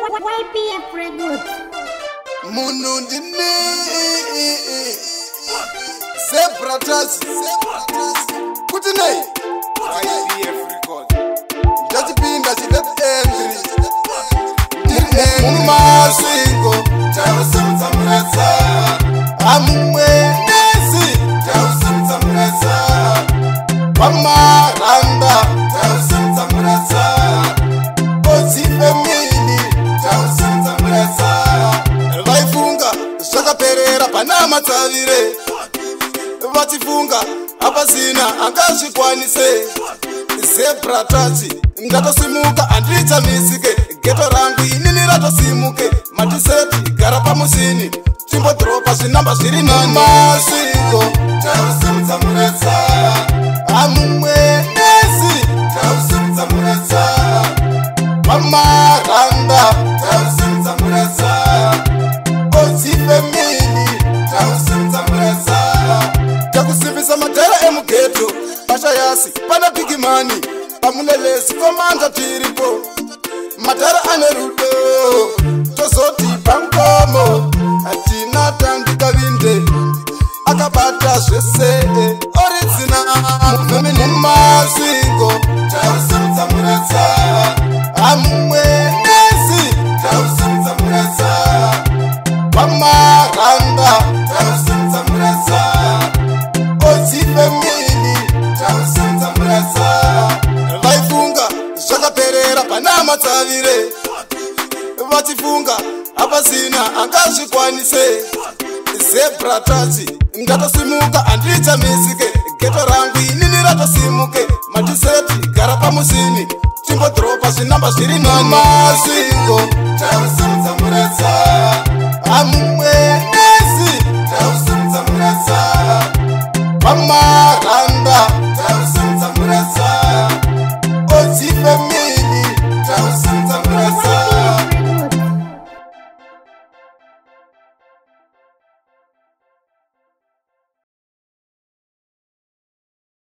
YPF Records. Munundine Zebra Touch Kuti nei YPF Records. Ndachipinda chidati endri ndiri mumasingo tausimudza muratsa amumwenesi tausimudza muratsa pamaranda tausimudza muratsa odzifemini tausimudza muratsa vaifunga zvakaperera pana matsavire vachifunga hapasina angazvikwanise Zebra Touch ndatosimuka handichamisike geto rangu inini ratosimuke matiseti gara pamusini chimbodhoropa zvinamba zviri namasingo tausimudza muratsa amumwenesi tausimudza muratsa pamaranda tausimudza muratsa odzifemini tausimudza muratsa takusimbisa madhara emugeto pachayasi pana bigimani pamulelesi komanda tiripo madhara ane rudo tozoti pangomo hatina tandikavinde akabata zvese oritsina muvhemini mumasingo tausimudza muratsa amumwenesi tausimudza muratsa pamaranda tausimudza muratsa odzifemini tausimudza muratsa vaifunga zvakaperera pana matsavire vachifunga hapasina angazvikwanise Zebra Touch ndatosimuka handichamisike geto rangu inini ratosimuke matiseti gara pamusini chimbodhoropa zvinamba zviri namasingo tausimudza muratsa